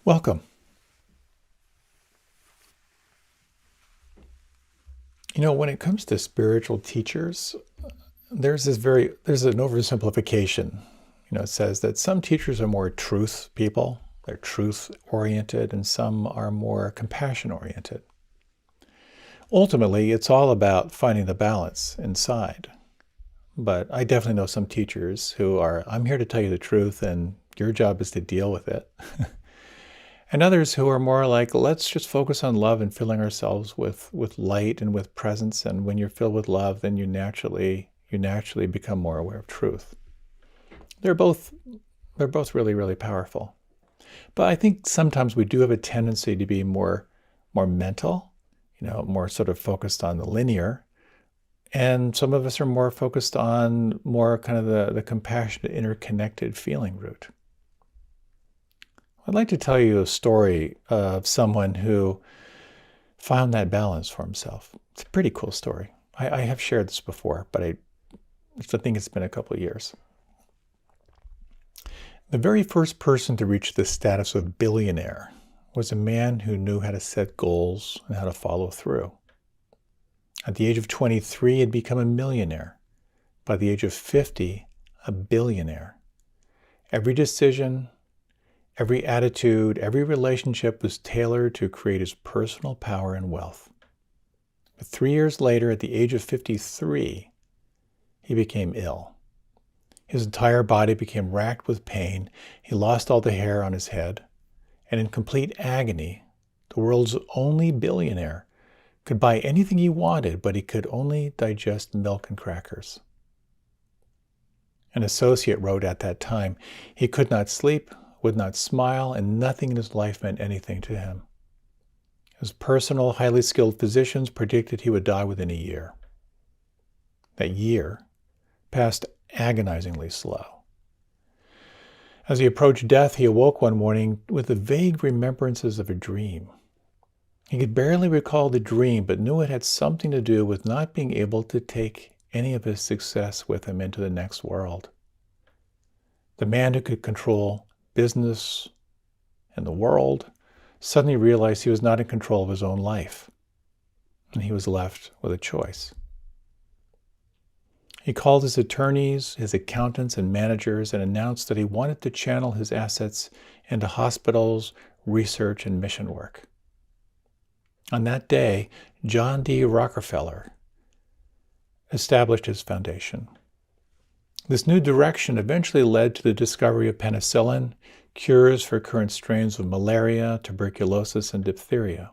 Welcome. When it comes to spiritual teachers, there's an oversimplification. It says that some teachers are more truth people, they're truth oriented, and some are more compassion oriented. Ultimately, it's all about finding the balance inside. But I definitely know some teachers who are, I'm here to tell you the truth, and your job is to deal with it. And others who are more like, let's just focus on love and filling ourselves with light and with presence. And when you're filled with love, then you naturally become more aware of truth. They're both really, really powerful. But I think sometimes we do have a tendency to be more mental, more sort of focused on the linear. And some of us are more focused on more kind of the compassionate, interconnected feeling route. I'd like to tell you a story of someone who found that balance for himself. It's a pretty cool story. I have shared this before, but I think it's been a couple of years. The very first person to reach the status of billionaire was a man who knew how to set goals and how to follow through. At the age of 23, he had become a millionaire. By the age of 50, a billionaire. Every decision, every attitude, every relationship was tailored to create his personal power and wealth. But 3 years later, at the age of 53, he became ill. His entire body became racked with pain. He lost all the hair on his head. And in complete agony, the world's only billionaire could buy anything he wanted, but he could only digest milk and crackers. An associate wrote at that time, he could not sleep, would not smile, and nothing in his life meant anything to him. His personal, highly skilled physicians predicted he would die within a year. That year passed agonizingly slow. As he approached death, he awoke one morning with the vague remembrances of a dream. He could barely recall the dream, but knew it had something to do with not being able to take any of his success with him into the next world. The man who could control business and the world suddenly realized he was not in control of his own life, and he was left with a choice. He called his attorneys, his accountants, and managers and announced that he wanted to channel his assets into hospitals, research, and mission work. On that day, John D. Rockefeller established his foundation. This new direction eventually led to the discovery of penicillin, cures for current strains of malaria, tuberculosis, and diphtheria.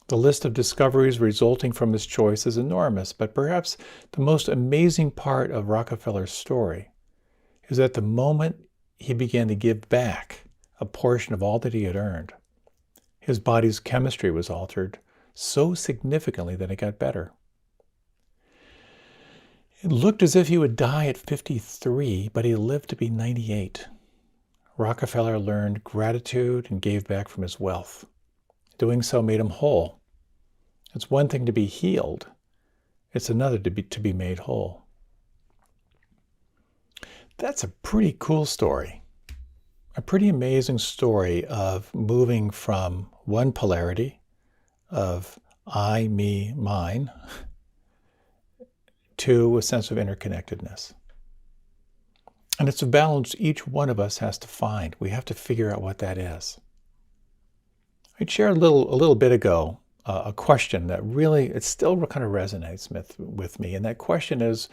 The list of discoveries resulting from his choice is enormous, but perhaps the most amazing part of Rockefeller's story is that the moment he began to give back a portion of all that he had earned, his body's chemistry was altered so significantly that it got better. It looked as if he would die at 53, but he lived to be 98. Rockefeller learned gratitude and gave back from his wealth. Doing so made him whole. It's one thing to be healed. It's another to be made whole. That's a pretty cool story. A pretty amazing story of moving from one polarity of I, me, mine, to a sense of interconnectedness. And it's a balance each one of us has to find. We have to figure out what that is. I shared a little bit ago a question that really, it still kind of resonates with me. And that question is,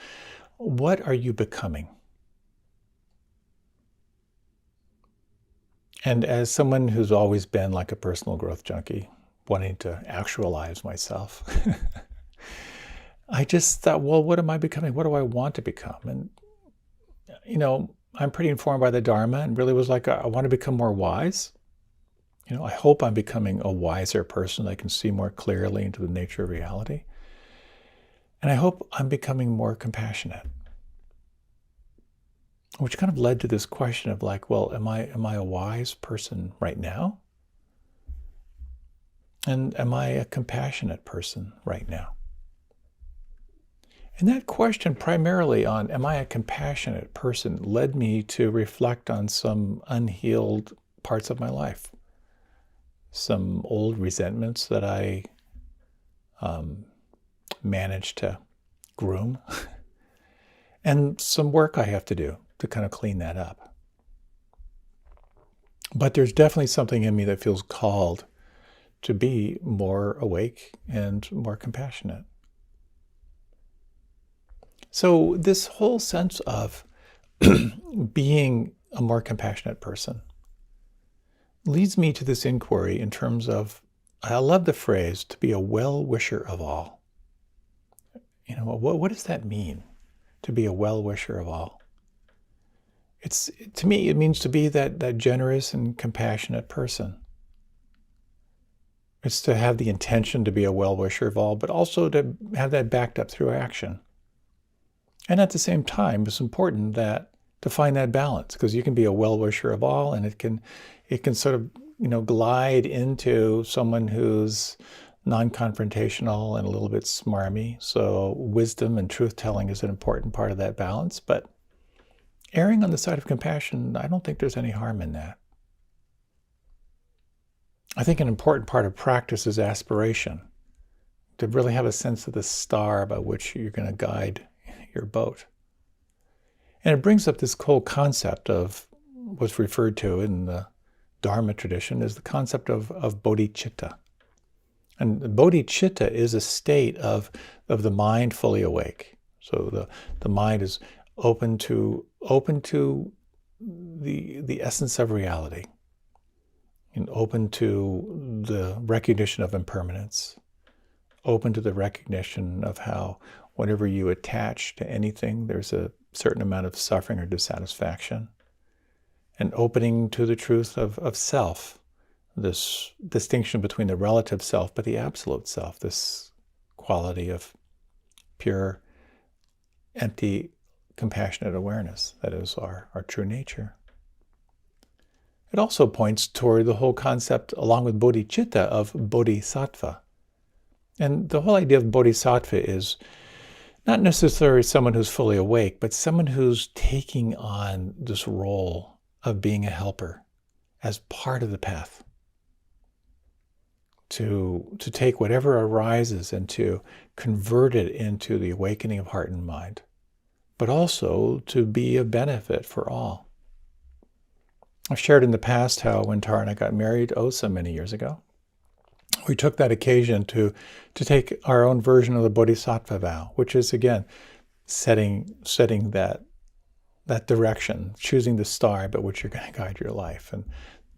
what are you becoming? And as someone who's always been like a personal growth junkie, wanting to actualize myself, I just thought, well, what am I becoming? What do I want to become? And, I'm pretty informed by the Dharma and really was like, I want to become more wise. I hope I'm becoming a wiser person. I can see more clearly into the nature of reality. And I hope I'm becoming more compassionate. Which kind of led to this question of like, well, am I a wise person right now? And am I a compassionate person right now? And that question primarily on, am I a compassionate person, led me to reflect on some unhealed parts of my life. Some old resentments that I managed to groom, and some work I have to do to kind of clean that up. But there's definitely something in me that feels called to be more awake and more compassionate. So this whole sense of being a more compassionate person leads me to this inquiry in terms of, I love the phrase, to be a well-wisher of all. You know, what does that mean, to be a well-wisher of all? To me, it means to be that generous and compassionate person. It's to have the intention to be a well-wisher of all, but also to have that backed up through action. And at the same time, it's important to find that balance, because you can be a well-wisher of all, and it can sort of, glide into someone who's non-confrontational and a little bit smarmy. So wisdom and truth-telling is an important part of that balance. But erring on the side of compassion, I don't think there's any harm in that. I think an important part of practice is aspiration, to really have a sense of the star by which you're going to guide your boat. And it brings up this whole concept of what's referred to in the Dharma tradition as the concept of Bodhicitta. And Bodhicitta is a state of the mind fully awake. So the mind is open to the essence of reality, and open to the recognition of impermanence, open to the recognition of how whenever you attach to anything, there's a certain amount of suffering or dissatisfaction, and opening to the truth of self, this distinction between the relative self but the absolute self, this quality of pure, empty, compassionate awareness that is our true nature. It also points toward the whole concept, along with bodhicitta, of bodhisattva. And the whole idea of bodhisattva is not necessarily someone who's fully awake, but someone who's taking on this role of being a helper as part of the path. To take whatever arises and to convert it into the awakening of heart and mind, but also to be a benefit for all. I've shared in the past how when Tara and I got married, so many years ago, we took that occasion to take our own version of the Bodhisattva vow, which is, again, setting that direction, choosing the star by which you're going to guide your life. And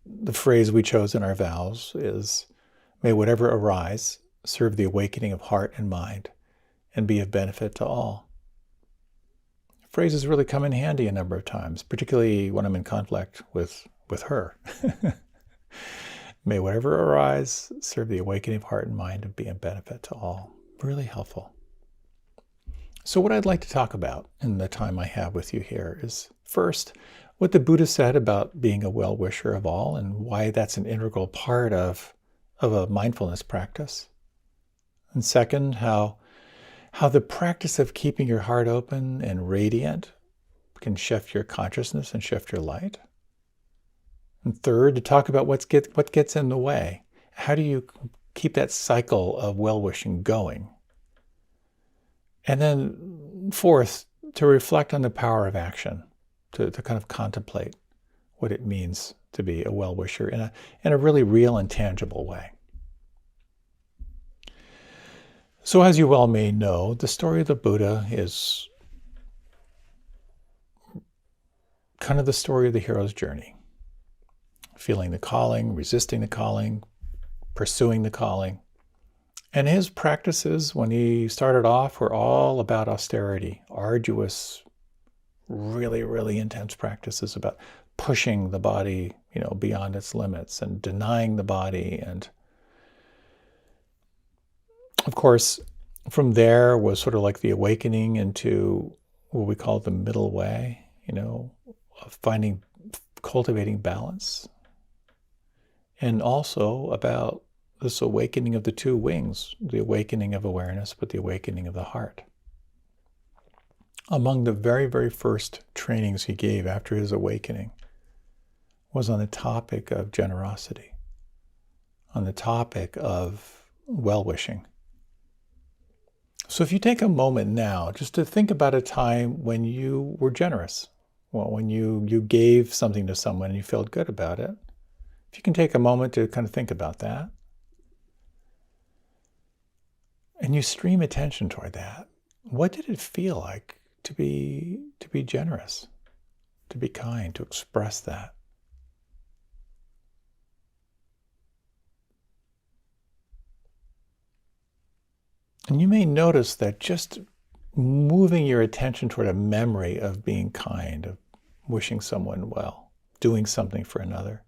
the phrase we chose in our vows is, may whatever arise serve the awakening of heart and mind and be of benefit to all. The phrase has really come in handy a number of times, particularly when I'm in conflict with her. May whatever arise serve the awakening of heart and mind and be of benefit to all. Really helpful. So what I'd like to talk about in the time I have with you here is, first, what the Buddha said about being a well-wisher of all and why that's an integral part of a mindfulness practice. And second, how the practice of keeping your heart open and radiant can shift your consciousness and shift your light. And third, to talk about what gets in the way. How do you keep that cycle of well-wishing going? And then fourth, to reflect on the power of action, to kind of contemplate what it means to be a well-wisher in a really real and tangible way. So as you well may know, the story of the Buddha is kind of the story of the hero's journey. Feeling the calling, resisting the calling, pursuing the calling. And his practices, when he started off, were all about austerity, arduous, really, really intense practices about pushing the body, beyond its limits and denying the body. And of course, from there was sort of like the awakening into what we call the middle way, of cultivating balance. And also about this awakening of the two wings, the awakening of awareness, but the awakening of the heart. Among the very, very first trainings he gave after his awakening was on the topic of generosity, on the topic of well-wishing. So if you take a moment now just to think about a time when you were generous, well, when you gave something to someone and you felt good about it, if you can take a moment to kind of think about that, and you stream attention toward that, what did it feel like to be generous, to be kind, to express that? And you may notice that just moving your attention toward a memory of being kind, of wishing someone well, doing something for another,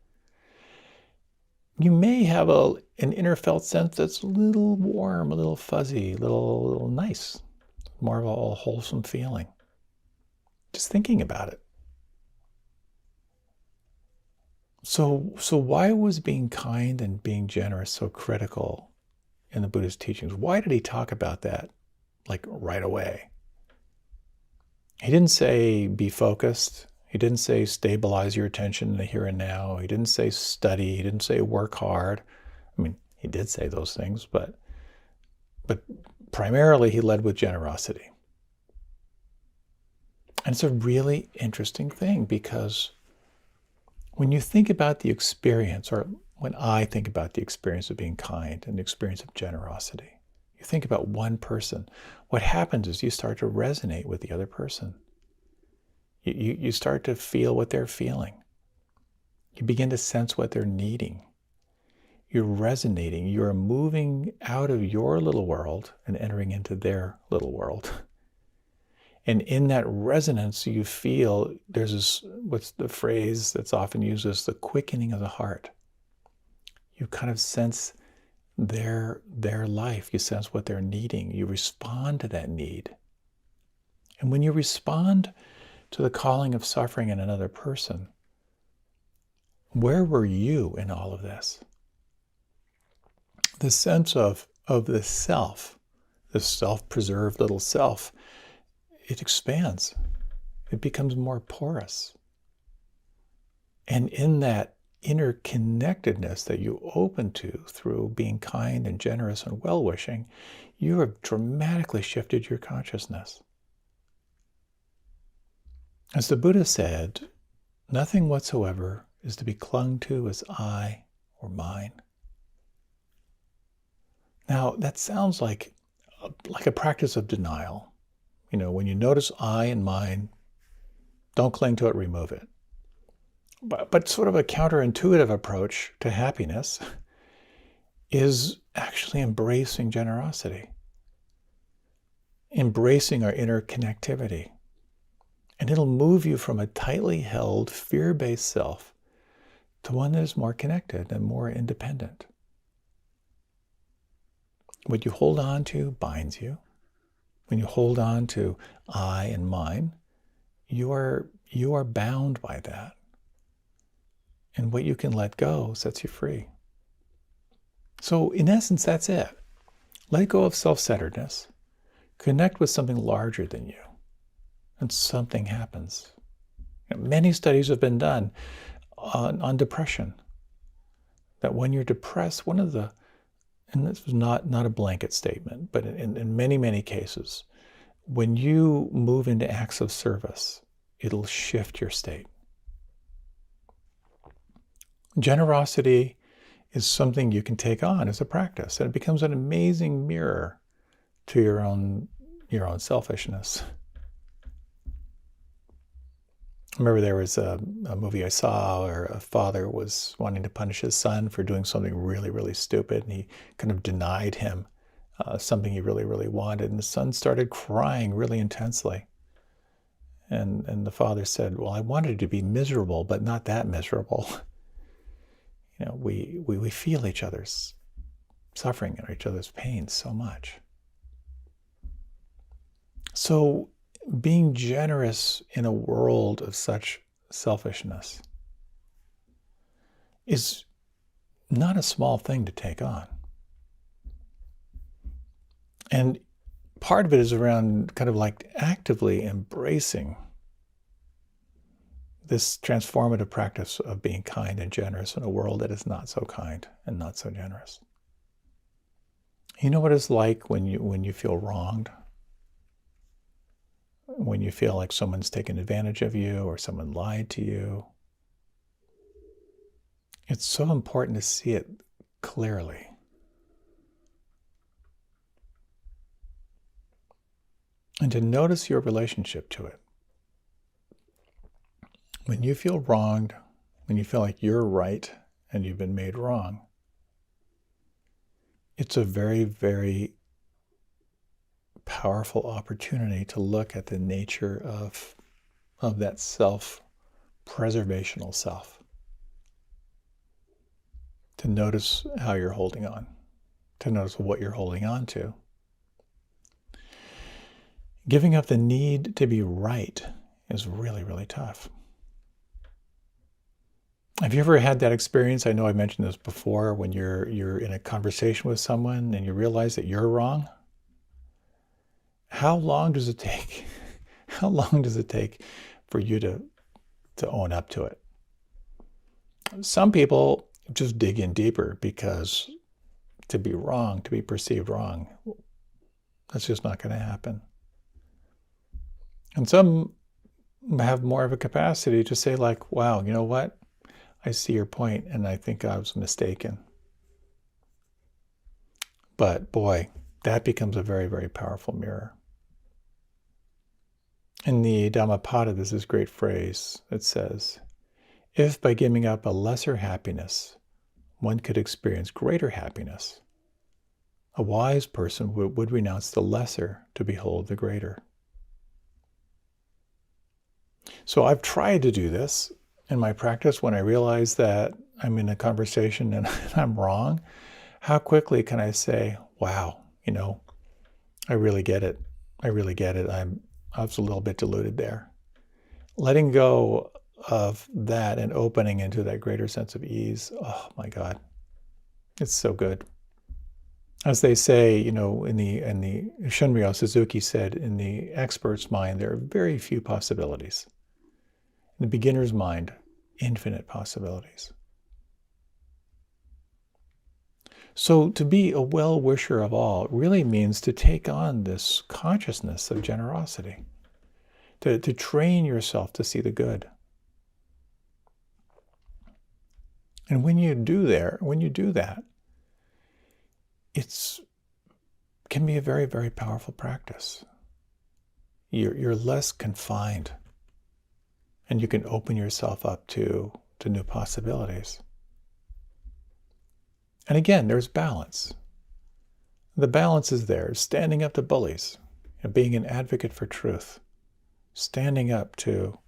you may have an inner felt sense that's a little warm, a little fuzzy, a little nice, more of a wholesome feeling. Just thinking about it. So why was being kind and being generous so critical in the Buddha's teachings? Why did he talk about that like right away? He didn't say be focused. He didn't say stabilize your attention in the here and now. He didn't say study. He didn't say work hard. I mean, he did say those things, but primarily he led with generosity. And it's a really interesting thing because when you think about the experience, or when I think about the experience of being kind and the experience of generosity, you think about one person, what happens is you start to resonate with the other person. You start to feel what they're feeling. You begin to sense what they're needing. You're resonating. You're moving out of your little world and entering into their little world. And in that resonance, you feel there's this, what's the phrase that's often used as the quickening of the heart. You kind of sense their life. You sense what they're needing. You respond to that need. And when you respond to the calling of suffering in another person, where were you in all of this? The sense of the self, the self-preserved little self, it expands. It becomes more porous. And in that interconnectedness that you open to through being kind and generous and well-wishing, you have dramatically shifted your consciousness. As the Buddha said, nothing whatsoever is to be clung to as I or mine. Now, that sounds like a practice of denial. You know, when you notice I and mine, don't cling to it, remove it. But sort of a counterintuitive approach to happiness is actually embracing generosity, embracing our interconnectivity. And it'll move you from a tightly held, fear-based self to one that is more connected and more independent. What you hold on to binds you. When you hold on to I and mine, you are bound by that. And what you can let go sets you free. So in essence, that's it. Let go of self-centeredness. Connect with something larger than you. And something happens. Many studies have been done on depression. That when you're depressed, one of the, and this was not a blanket statement, but in many, many cases, when you move into acts of service, it'll shift your state. Generosity is something you can take on as a practice, and it becomes an amazing mirror to your own selfishness. I remember there was a movie I saw where a father was wanting to punish his son for doing something really, really stupid, and he kind of denied him something he really, really wanted, and the son started crying really intensely. And the father said, well, I wanted you to be miserable, but not that miserable. You know, we feel each other's suffering and each other's pain so much. So being generous in a world of such selfishness is not a small thing to take on. And part of it is around kind of like actively embracing this transformative practice of being kind and generous in a world that is not so kind and not so generous. You know what it's like when you feel wronged? When you feel like someone's taken advantage of you or someone lied to you? It's so important to see it clearly. And to notice your relationship to it. When you feel wronged, when you feel like you're right and you've been made wrong, it's a very, very powerful opportunity to look at the nature of that self-preservational self. To notice how you're holding on, to notice what you're holding on to. Giving up the need to be right is really, really tough. Have you ever had that experience? I know I mentioned this before, when you're in a conversation with someone and you realize that you're wrong. How long does it take? How long does it take for you to own up to it? Some people just dig in deeper, because to be wrong, to be perceived wrong, that's just not going to happen. And some have more of a capacity to say, like, wow, you know what? I see your point, and I think I was mistaken. But boy, that becomes a very, very powerful mirror. In the Dhammapada, there's this great phrase that says, if by giving up a lesser happiness, one could experience greater happiness, a wise person would renounce the lesser to behold the greater. So I've tried to do this in my practice. When I realize that I'm in a conversation and I'm wrong, how quickly can I say, wow, I really get it. I really get it. I was a little bit deluded there. Letting go of that and opening into that greater sense of ease, oh my God, it's so good. As they say, in the Shunryu Suzuki said, in the expert's mind, there are very few possibilities. In the beginner's mind, infinite possibilities. So to be a well-wisher of all really means to take on this consciousness of generosity, to train yourself to see the good. And when you do that, it can be a very, very powerful practice. You're less confined, and you can open yourself up to new possibilities. And again, there's balance. The balance is there, standing up to bullies, and being an advocate for truth, standing up to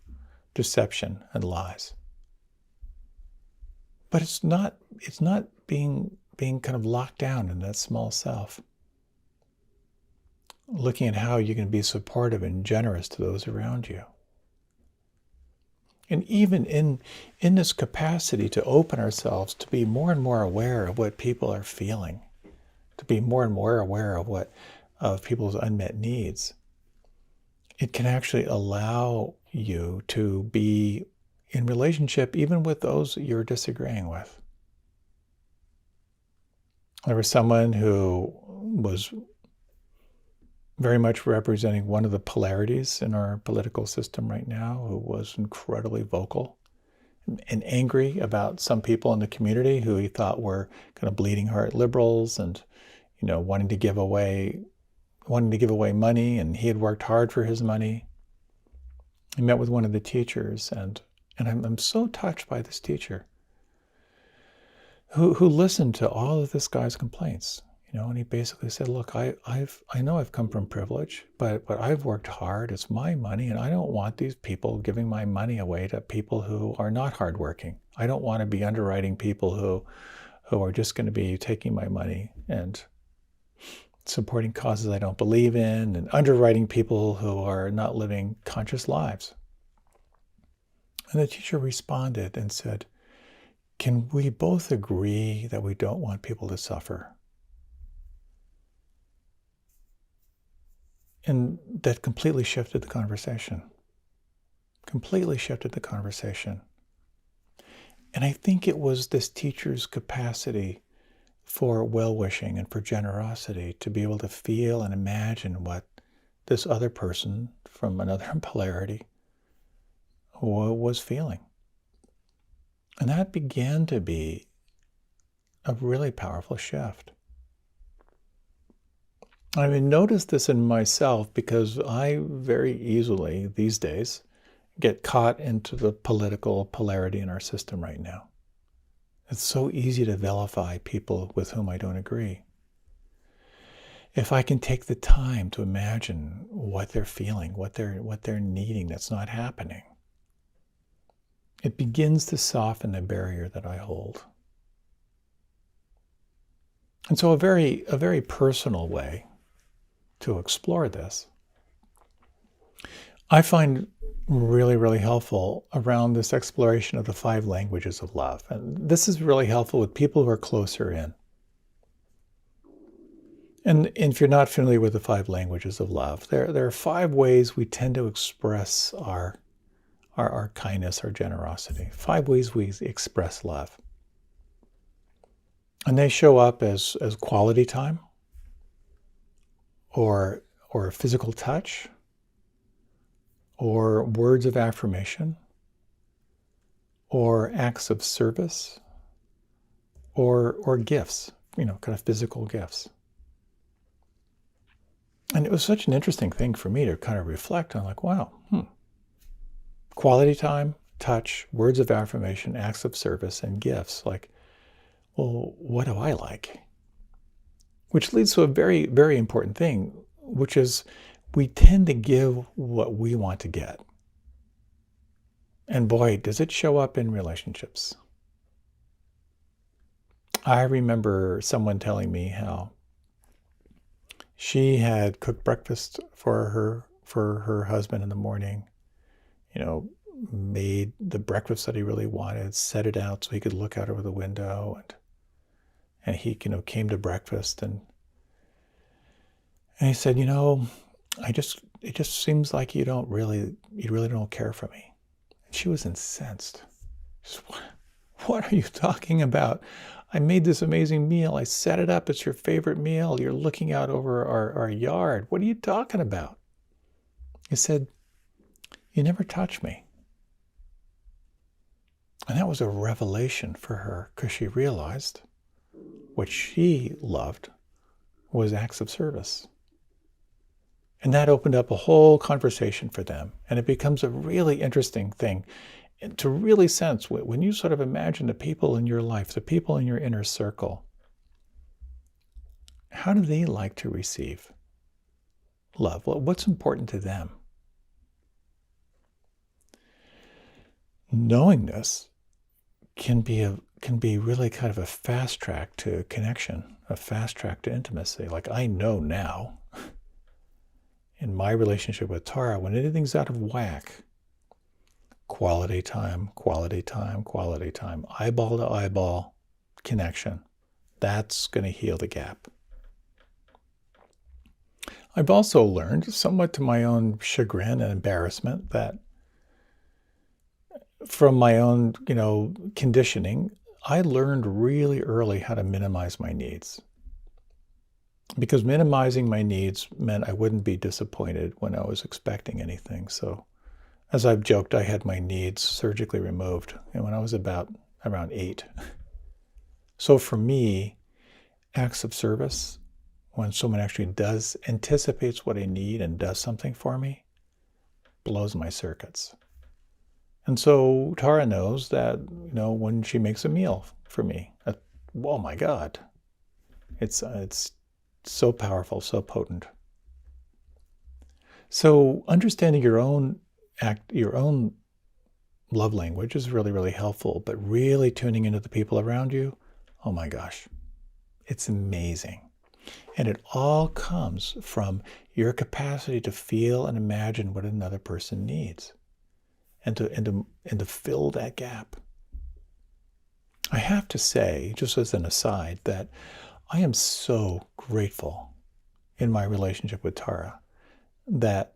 deception and lies. But it's not being kind of locked down in that small self. Looking at how you can be supportive and generous to those around you. And even in this capacity to open ourselves, to be more and more aware of what people are feeling, to be more and more aware of people's unmet needs, it can actually allow you to be in relationship even with those you're disagreeing with. There was someone who was very much representing one of the polarities in our political system right now, who was incredibly vocal and angry about some people in the community who he thought were kind of bleeding heart liberals and, wanting to give away money, and he had worked hard for his money. He met with one of the teachers, and I'm so touched by this teacher who listened to all of this guy's complaints. And he basically said, look, I know I've come from privilege, but I've worked hard. It's my money, and I don't want these people giving my money away to people who are not hardworking. I don't want to be underwriting people who are just going to be taking my money and supporting causes I don't believe in, and underwriting people who are not living conscious lives. And the teacher responded and said, can we both agree that we don't want people to suffer? And that completely shifted the conversation. Completely shifted the conversation. And I think it was this teacher's capacity for well-wishing and for generosity to be able to feel and imagine what this other person from another polarity was feeling. And that began to be a really powerful shift. I mean, notice this in myself because I very easily these days get caught into the political polarity in our system right now. It's so easy to vilify people with whom I don't agree. If I can take the time to imagine what they're feeling, what they're needing that's not happening, it begins to soften the barrier that I hold. And so a very personal way to explore this, I find really, really helpful around this exploration of the 5 languages of love. And this is really helpful with people who are closer in. And if you're not familiar with the 5 languages of love, there are 5 ways we tend to express our kindness, our generosity. 5 ways we express love. And they show up as quality time, or physical touch, or words of affirmation, or acts of service, or gifts, kind of physical gifts. And it was such an interesting thing for me to kind of reflect on, like, wow, quality time, touch, words of affirmation, acts of service, and gifts. Like, well, what do I like? Which leads to a very, very important thing, which is we tend to give what we want to get. And boy, does it show up in relationships. I remember someone telling me how she had cooked breakfast for her husband in the morning, made the breakfast that he really wanted, set it out so he could look out over the window, and he came to breakfast, and he said, it just seems like you really don't care for me. And she was incensed. She said, what are you talking about? I made this amazing meal. I set it up. It's your favorite meal. You're looking out over our yard. What are you talking about? He said, you never touch me. And that was a revelation for her, because she realized what she loved was acts of service. And that opened up a whole conversation for them. And it becomes a really interesting thing to really sense when you sort of imagine the people in your life, the people in your inner circle, how do they like to receive love? What's important to them? Knowing this can be really kind of a fast track to connection, a fast track to intimacy. Like, I know now in my relationship with Tara, when anything's out of whack, quality time, quality time, quality time, eyeball to eyeball connection, that's going to heal the gap. I've also learned, somewhat to my own chagrin and embarrassment, that from my own, conditioning, I learned really early how to minimize my needs. Because minimizing my needs meant I wouldn't be disappointed when I was expecting anything. So, as I've joked, I had my needs surgically removed when I was around 8. So for me, acts of service, when someone actually anticipates what I need and does something for me, blows my circuits. And so Tara knows that, when she makes a meal for me, oh my God, it's so powerful, so potent. So understanding your own love language is really, really helpful, but really tuning into the people around you, oh my gosh, it's amazing. And it all comes from your capacity to feel and imagine what another person needs, and to fill that gap. I have to say, just as an aside, that I am so grateful in my relationship with Tara that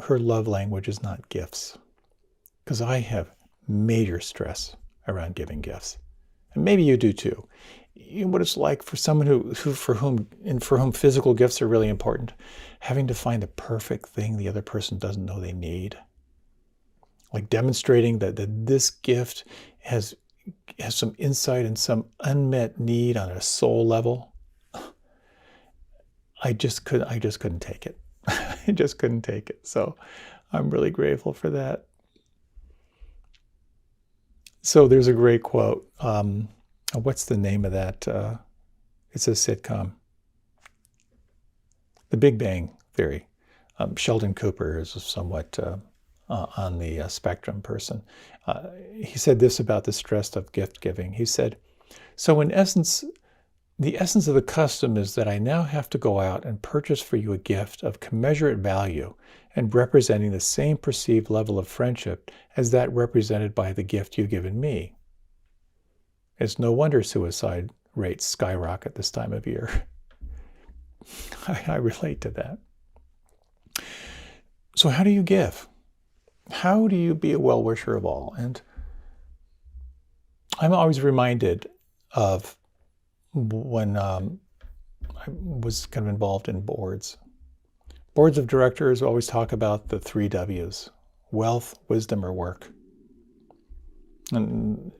her love language is not gifts. because I have major stress around giving gifts. And maybe you do too. You know what it's like for someone for whom physical gifts are really important, having to find the perfect thing the other person doesn't know they need. Like demonstrating that this gift has some insight and some unmet need on a soul level. I just couldn't take it. I just couldn't take it. So I'm really grateful for that. So there's a great quote. What's the name of that? It's a sitcom. The Big Bang Theory. Sheldon Cooper is a somewhat on the spectrum person. He said this about the stress of gift giving. He said, so in essence, the essence of the custom is that I now have to go out and purchase for you a gift of commensurate value and representing the same perceived level of friendship as that represented by the gift you've given me. It's no wonder suicide rates skyrocket this time of year. I relate to that. So how do you give? How do you be a well-wisher of all? And I'm always reminded of when I was kind of involved in boards. Boards of directors always talk about the 3 W's: wealth, wisdom, or work. And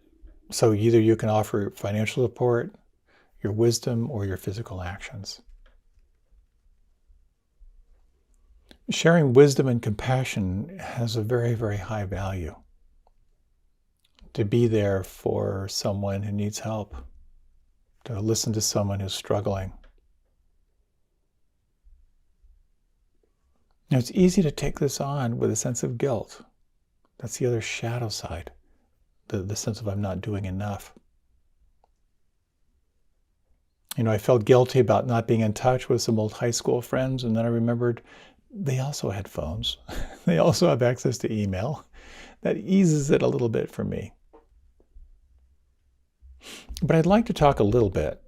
so either you can offer financial support, your wisdom, or your physical actions. Sharing wisdom and compassion has a very, very high value. To be there for someone who needs help, to listen to someone who's struggling. Now, it's easy to take this on with a sense of guilt. That's the other shadow side, the sense of I'm not doing enough. You know, I felt guilty about not being in touch with some old high school friends, and then I remembered they also had phones. They also have access to email. That eases it a little bit for me. But I'd like to talk a little bit,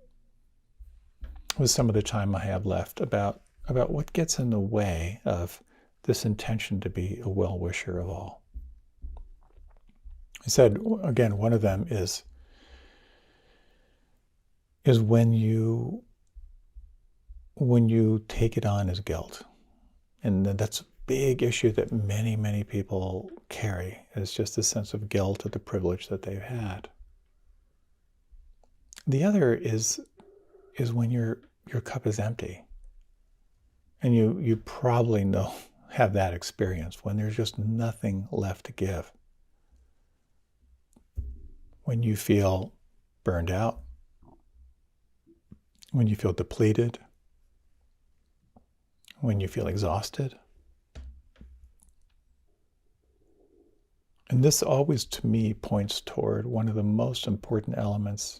with some of the time I have left, about what gets in the way of this intention to be a well-wisher of all. I said, again, one of them is when you take it on as guilt. And that's a big issue that many, many people carry. It's just a sense of guilt at the privilege that they've had. The other is when your cup is empty. And you probably have that experience, when there's just nothing left to give. When you feel burned out, when you feel depleted, when you feel exhausted. And this always, to me, points toward one of the most important elements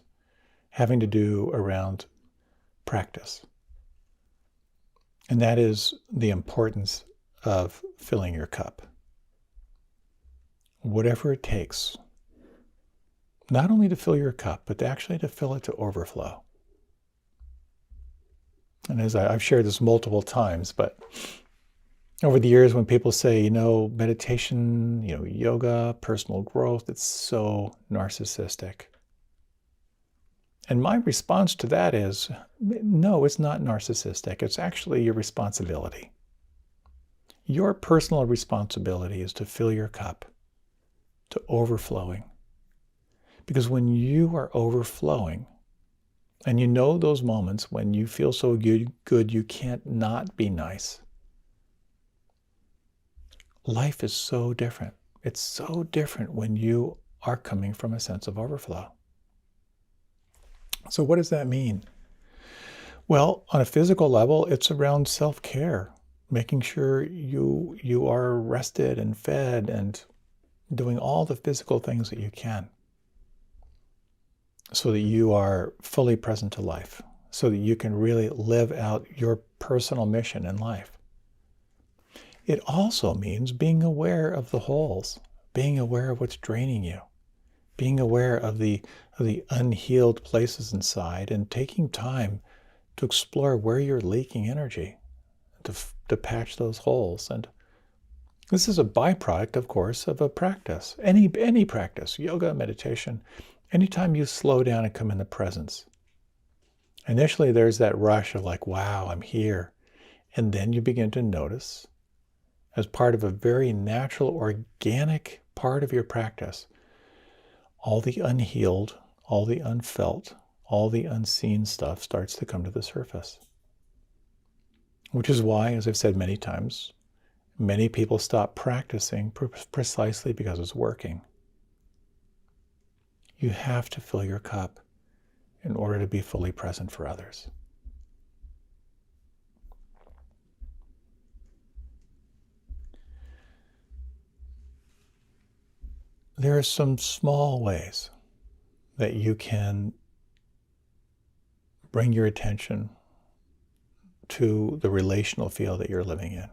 having to do around practice. And that is the importance of filling your cup. Whatever it takes, not only to fill your cup, but actually to fill it to overflow. And as I've shared this multiple times, but over the years when people say, meditation, yoga, personal growth, it's so narcissistic. And my response to that is, no, it's not narcissistic. It's actually your responsibility. Your personal responsibility is to fill your cup to overflowing. Because when you are overflowing, and those moments when you feel so good you can't not be nice, life is so different. It's so different when you are coming from a sense of overflow. So what does that mean? Well, on a physical level, it's around self-care, making sure you are rested and fed and doing all the physical things that you can so that you are fully present to life, so that you can really live out your personal mission in life. It also means being aware of the holes, being aware of what's draining you, being aware of the unhealed places inside, and taking time to explore where you're leaking energy, to patch those holes. And This is a byproduct, of course, of a practice. Any practice, yoga, meditation, anytime you slow down and come into presence. Initially, there's that rush of like, wow, I'm here. And then you begin to notice, as part of a very natural, organic part of your practice, all the unhealed, all the unfelt, all the unseen stuff starts to come to the surface. Which is why, as I've said many times, many people stop practicing precisely because it's working. You have to fill your cup in order to be fully present for others. There are some small ways that you can bring your attention to the relational field that you're living in.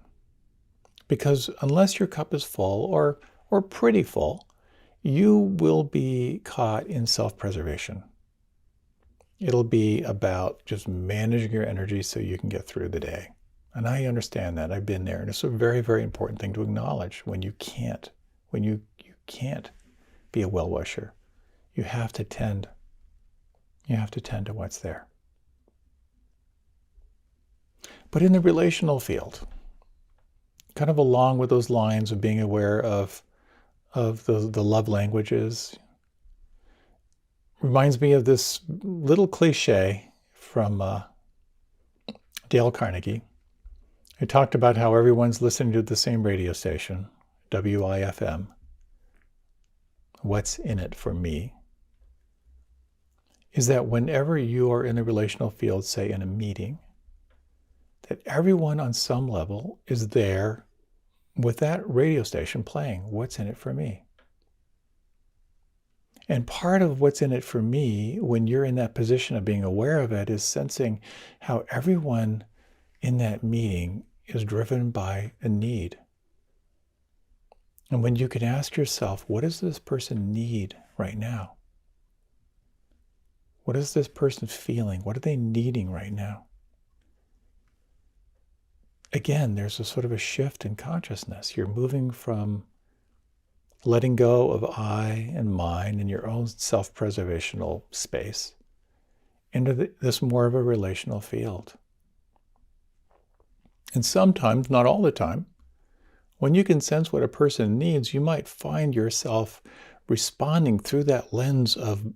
Because unless your cup is full or pretty full, you will be caught in self-preservation. It'll be about just managing your energy so you can get through the day. And I understand that. I've been there. And it's a very, very important thing to acknowledge when you can't be a well-wisher. You have to tend to what's there. But in the relational field, kind of along with those lines of being aware of the love languages, reminds me of this little cliche from Dale Carnegie, who talked about how everyone's listening to the same radio station, WIFM. What's in it for me? Is that whenever you are in the relational field, say in a meeting, that everyone on some level is there with that radio station playing, what's in it for me? And part of what's in it for me, when you're in that position of being aware of it, is sensing how everyone in that meeting is driven by a need. And when you can ask yourself, what does this person need right now? What is this person feeling? What are they needing right now? Again, there's a sort of a shift in consciousness. You're moving from letting go of I and mine in your own self-preservational space into this more of a relational field. And sometimes, not all the time, when you can sense what a person needs, you might find yourself responding through that lens of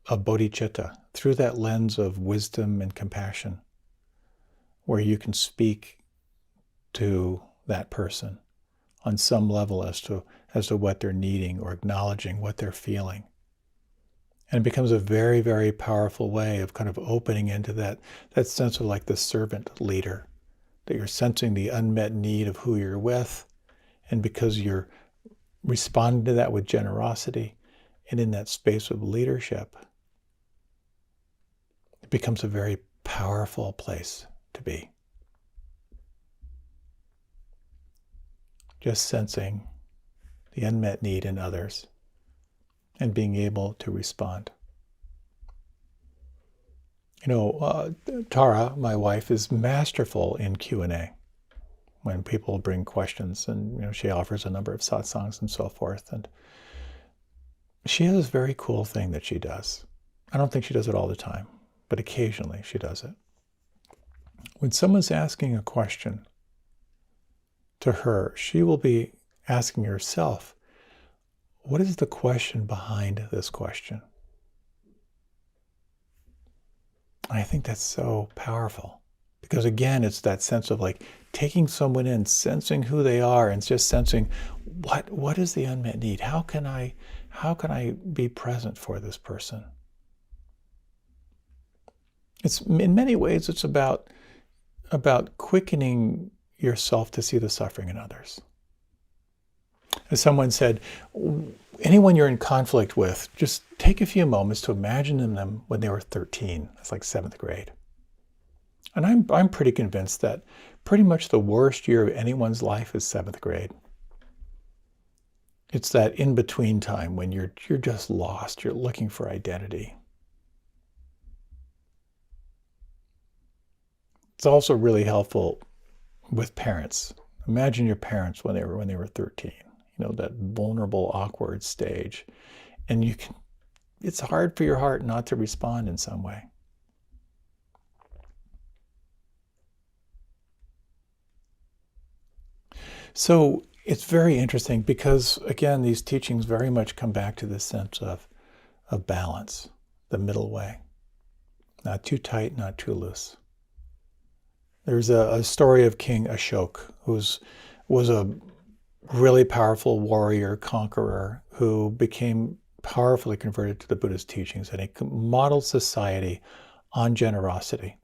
bodhicitta, through that lens of wisdom and compassion, where you can speak to that person on some level as to what they're needing or acknowledging what they're feeling. And it becomes a very, very powerful way of kind of opening into that sense of like the servant leader, that you're sensing the unmet need of who you're with, and because you're responding to that with generosity and in that space of leadership, it becomes a very powerful place to be. Just sensing the unmet need in others and being able to respond. Tara, my wife, is masterful in Q&A. When people bring questions, and she offers a number of satsangs and so forth. And she has this very cool thing that she does. I don't think she does it all the time, but occasionally she does it. When someone's asking a question to her, she will be asking herself, what is the question behind this question? And I think that's so powerful. Because again, it's that sense of like taking someone in, sensing who they are, and just sensing what is the unmet need? How can I be present for this person? It's in many ways it's about quickening yourself to see the suffering in others. As someone said, anyone you're in conflict with, just take a few moments to imagine them when they were 13. That's like 7th grade. And I'm pretty convinced that pretty much the worst year of anyone's life is 7th grade. It's that in-between time when you're just lost, you're looking for identity. It's also really helpful with parents. Imagine your parents when they were 13. That vulnerable, awkward stage. And it's hard for your heart not to respond in some way. So it's very interesting because, again, these teachings very much come back to this sense of balance, the middle way. Not too tight, not too loose. There's a story of King Ashoka, who was a really powerful warrior, conqueror, who became powerfully converted to the Buddhist teachings, and he modeled society on generosity.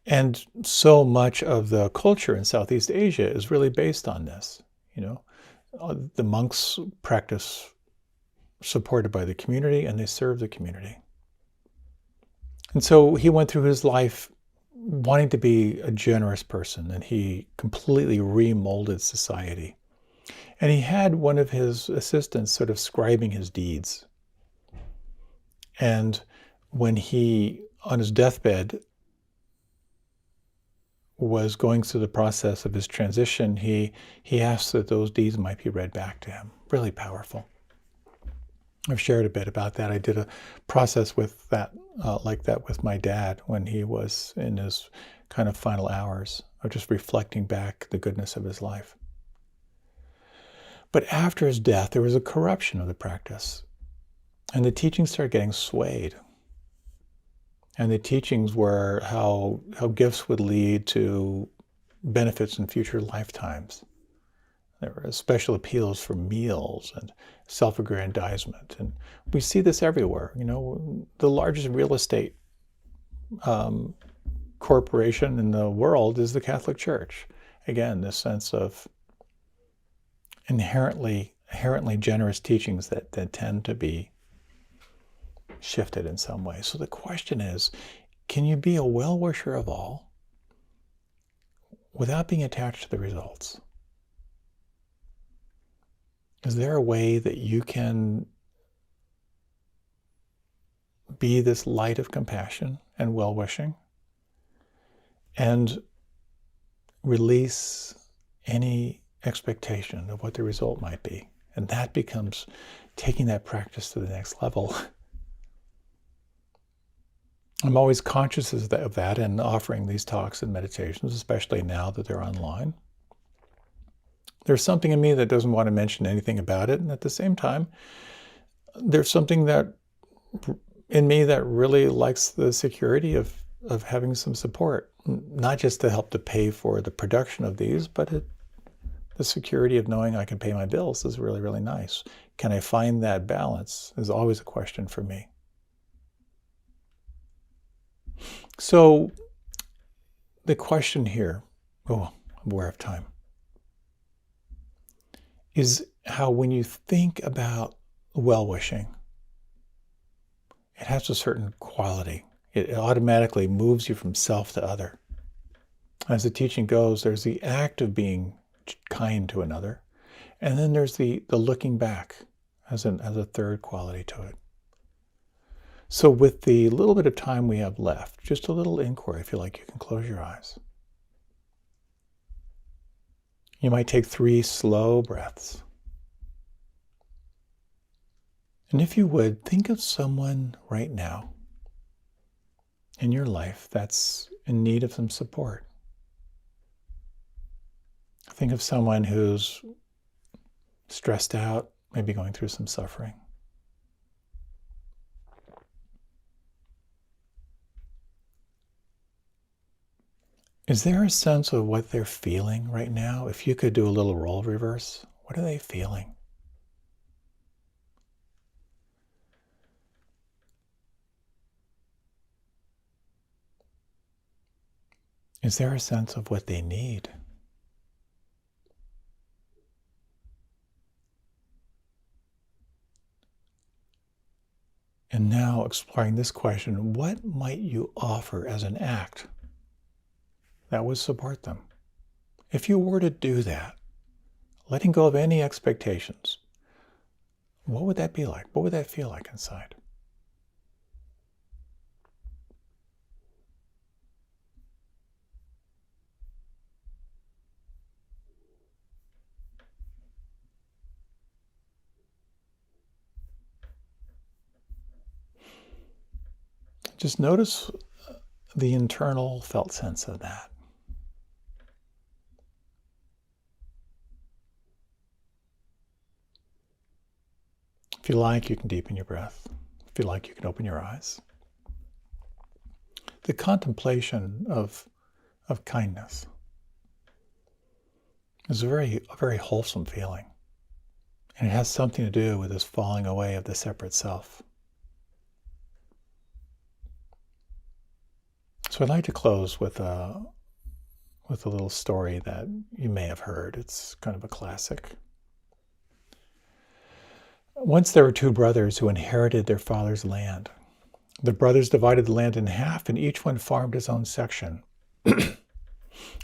And so much of the culture in Southeast Asia is really based on this. The monks practice supported by the community, and they serve the community. And so he went through his life wanting to be a generous person, and he completely remolded society. And he had one of his assistants sort of scribing his deeds. And when he, on his deathbed, was going through the process of his transition, he asked that those deeds might be read back to him. Really powerful. I've shared a bit about that. I did a process with that, like that with my dad when he was in his kind of final hours of just reflecting back the goodness of his life. But after his death, there was a corruption of the practice, and the teachings started getting swayed. And the teachings were how gifts would lead to benefits in future lifetimes. There were special appeals for meals and self-aggrandizement. And we see this everywhere. The largest real estate corporation in the world is the Catholic Church. Again, this sense of inherently generous teachings that tend to be shifted in some way. So the question is, can you be a well-wisher of all without being attached to the results? Is there a way that you can be this light of compassion and well-wishing and release any expectation of what the result might be? And that becomes taking that practice to the next level. I'm always conscious of that and offering these talks and meditations, especially now that they're online. There's something in me that doesn't want to mention anything about it. And at the same time, there's something that in me that really likes the security of having some support, not just to help to pay for the production of these, but the security of knowing I can pay my bills is really, really nice. Can I find that balance is always a question for me. So the question here, I'm aware of time, is how when you think about well-wishing, it has a certain quality. It automatically moves you from self to other. As the teaching goes, there's the act of being kind to another, and then there's the looking back as a third quality to it. So with the little bit of time we have left, just a little inquiry, if you like, you can close your eyes. You might take 3 slow breaths. And if you would, think of someone right now in your life that's in need of some support. Think of someone who's stressed out, maybe going through some suffering. Is there a sense of what they're feeling right now? If you could do a little role reverse, what are they feeling? Is there a sense of what they need? And now exploring this question, what might you offer as an act that would support them? If you were to do that, letting go of any expectations, what would that be like? What would that feel like inside? Just notice the internal felt sense of that. If you like, you can deepen your breath. If you like, you can open your eyes. The contemplation of kindness is a very wholesome feeling. And it has something to do with this falling away of the separate self. So I'd like to close with a little story that you may have heard. It's kind of a classic. Once there were two brothers who inherited their father's land. The brothers divided the land in half, and each one farmed his own section.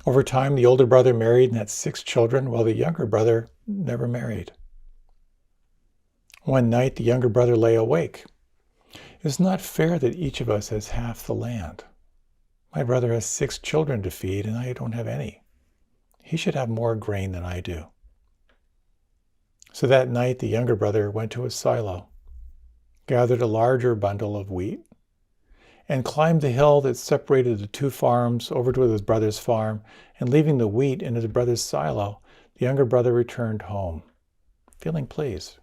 Over time, the older brother married and had 6 children, while the younger brother never married. One night, the younger brother lay awake. It's not fair that each of us has half the land. My brother has 6 children to feed, and I don't have any. He should have more grain than I do. So that night, the younger brother went to his silo, gathered a larger bundle of wheat, and climbed the hill that separated the 2 farms over to his brother's farm, and leaving the wheat in his brother's silo, the younger brother returned home, feeling pleased.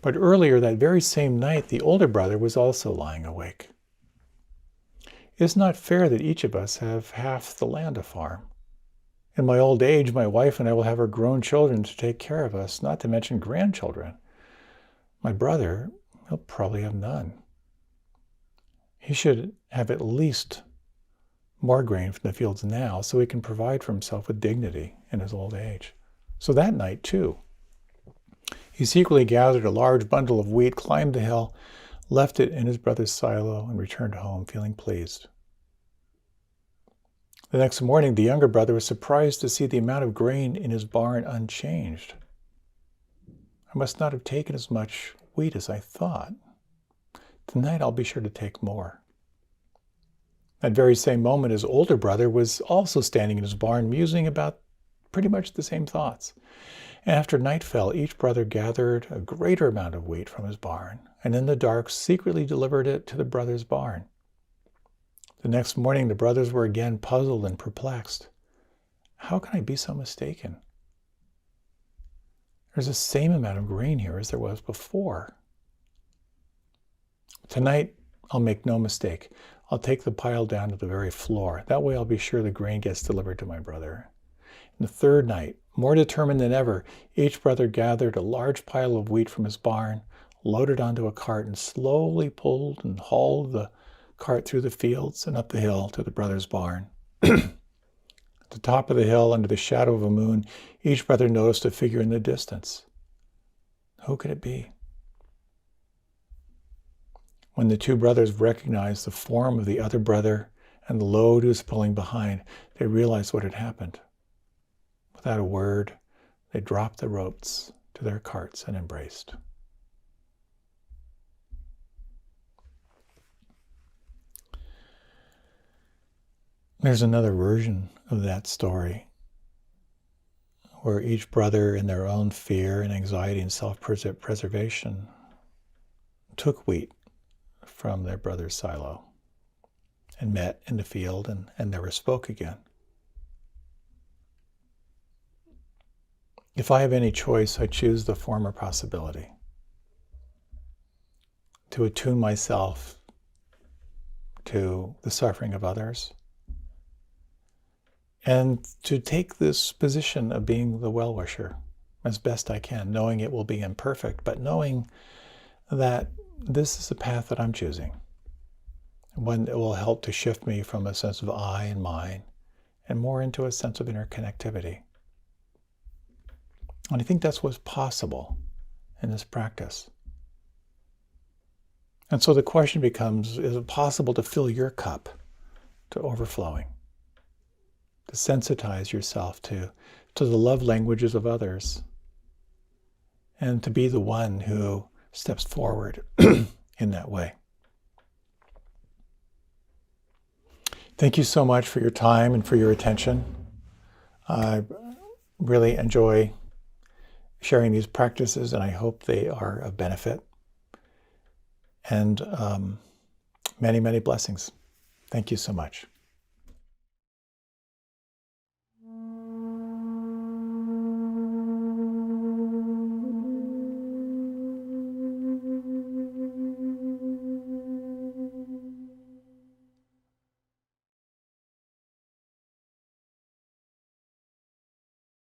But earlier that very same night, the older brother was also lying awake. It's not fair that each of us have half the land to farm. In my old age, my wife and I will have our grown children to take care of us, not to mention grandchildren. My brother, he'll probably have none. He should have at least more grain from the fields now so he can provide for himself with dignity in his old age. So that night, too, he secretly gathered a large bundle of wheat, climbed the hill, left it in his brother's silo, and returned home feeling pleased. The next morning, the younger brother was surprised to see the amount of grain in his barn unchanged. I must not have taken as much wheat as I thought. Tonight I'll be sure to take more. That very same moment, his older brother was also standing in his barn, musing about pretty much the same thoughts. And after night fell, each brother gathered a greater amount of wheat from his barn, and in the dark secretly delivered it to the brother's barn. The next morning, the brothers were again puzzled and perplexed. How can I be so mistaken? There's the same amount of grain here as there was before. Tonight, I'll make no mistake. I'll take the pile down to the very floor. That way I'll be sure the grain gets delivered to my brother. And the third night, more determined than ever, each brother gathered a large pile of wheat from his barn, loaded onto a cart, and slowly pulled and hauled the cart through the fields and up the hill to the brother's barn. At the top of the hill, under the shadow of a moon, each brother noticed a figure in the distance. Who could it be? When the 2 brothers recognized the form of the other brother and the load he was pulling behind, they realized what had happened. Without a word, they dropped the ropes to their carts and embraced. There's another version of that story where each brother, in their own fear and anxiety and self-preservation, took wheat from their brother's silo and met in the field and never spoke again. If I have any choice, I choose the former possibility. To attune myself to the suffering of others, and to take this position of being the well-wisher as best I can, knowing it will be imperfect, but knowing that this is the path that I'm choosing, one that will help to shift me from a sense of I and mine, and more into a sense of interconnectivity. And I think that's what's possible in this practice. And so the question becomes, is it possible to fill your cup to overflowing? To sensitize yourself to the love languages of others, and to be the one who steps forward in that way. Thank you so much for your time and for your attention. I really enjoy sharing these practices, and I hope they are of benefit. And Many, many blessings. Thank you so much.